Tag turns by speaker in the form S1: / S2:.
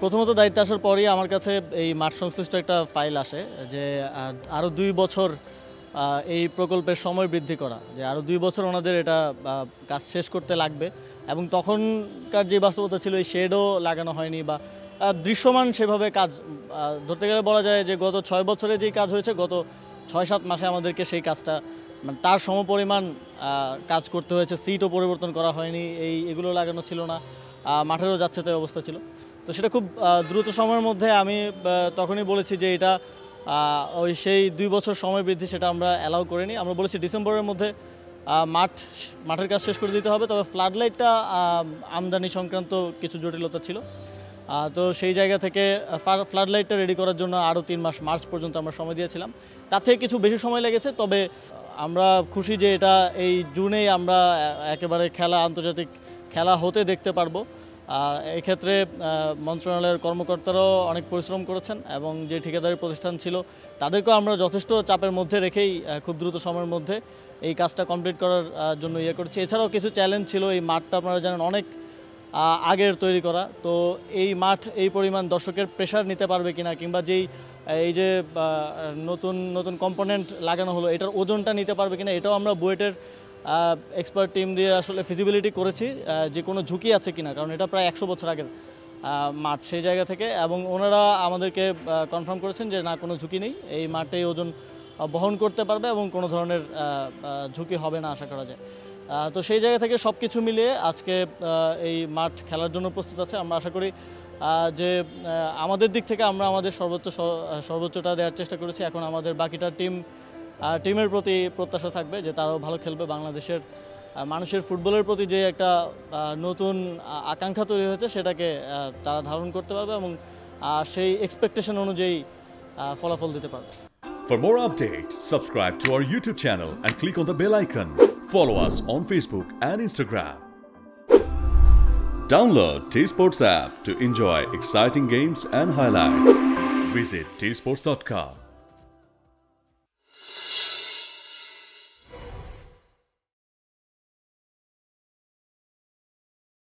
S1: প্রথমত দায়িত্বে আসার পরেই আমার কাছে এই মাঠ সংশ্লিষ্ট একটা ফাইল আসে যে আরও 2 বছর এই প্রকল্পের সময় বৃদ্ধি করা, যে আরও 2 বছর ওনাদের এটা কাজ শেষ করতে লাগবে। এবং তখনকার যে বাস্তবতা ছিল, এই শেডও লাগানো হয়নি বা দৃশ্যমান সেভাবে কাজ ধরতে গেলে বলা যায় যে গত 6 বছরে যেই কাজ হয়েছে, গত 6-7 মাসে আমাদেরকে সেই কাজটা মানে তার সমপরিমাণ কাজ করতে হয়েছে। সিটও পরিবর্তন করা হয়নি, এগুলো লাগানো ছিল না, মাঠেরও যাচ্ছে তাই অবস্থা ছিল। তো সেটা খুব দ্রুত সময়ের মধ্যে আমি তখনই বলেছি যে এটা ওই সেই 2 বছর সময় বৃদ্ধি সেটা আমরা অ্যালাউ করিনি। আমরা বলেছি ডিসেম্বরের মধ্যে মাঠের কাজ শেষ করে দিতে হবে। তবে ফ্লাড লাইটটা আমদানি সংক্রান্ত কিছু জটিলতা ছিল, তো সেই জায়গা থেকে ফ্লাড লাইটটা রেডি করার জন্য আরও 3 মাস মার্চ পর্যন্ত আমরা সময় দিয়েছিলাম। তার থেকে কিছু বেশি সময় লেগেছে, তবে আমরা খুশি যে এটা এই জুনেই আমরা একেবারে আন্তর্জাতিক খেলা হতে দেখতে পারবো। এক্ষেত্রে মন্ত্রণালয়ের কর্মকর্তারাও অনেক পরিশ্রম করেছেন এবং যে ঠিকাদারি প্রতিষ্ঠান ছিল তাদেরকেও আমরা যথেষ্ট চাপের মধ্যে রেখেই খুব দ্রুত সময়ের মধ্যে এই কাজটা কমপ্লিট করার জন্য করেছি। এছাড়াও কিছু চ্যালেঞ্জ ছিল। এই মাঠটা আপনারা জানেন অনেক আগের তৈরি করা, তো এই মাঠ এই পরিমাণ দর্শকের প্রেশার নিতে পারবে কিনা, কিংবা এই যে নতুন নতুন কম্পোনেন্ট লাগানো হলো এটার ওজনটা নিতে পারবে কিনা, এটাও আমরা বুয়েটের এক্সপার্ট টিম দিয়ে আসলে ফিজিবিলিটি করেছি যে কোনো ঝুঁকি আছে কিনা, কারণ এটা প্রায় 100 বছর আগের মাঠ সেই জায়গা থেকে। এবং ওনারা আমাদেরকে কনফার্ম করেছেন যে না, কোনো ঝুঁকি নেই, এই মাঠে ওজন বহন করতে পারবে এবং কোনো ধরনের ঝুঁকি হবে না আশা করা যায়। তো সেই জায়গা থেকে সব কিছু মিলিয়ে আজকে এই মাঠ খেলার জন্য প্রস্তুত আছে। আমরা আশা করি যে আমাদের দিক থেকে আমরা আমাদের সর্বোচ্চটা দেওয়ার চেষ্টা করেছি। এখন আমাদের বাকিটা টিমের প্রতি প্রত্যাশা থাকবে যে তারাও ভালো খেলবে। বাংলাদেশের মানুষের ফুটবলের প্রতি যে একটা নতুন আকাঙ্ক্ষা তৈরি হয়েছে সেটাকে তারা ধারণ করতে পারবে এবং সেই এক্সপেকটেশন অনুযায়ী ফলাফল দিতে পারবে।
S2: For more updates, subscribe to our YouTube channel and click on the bell icon. Follow us on Facebook and Instagram. Download T-Sports app to enjoy exciting games and highlights. Visit tsports.com.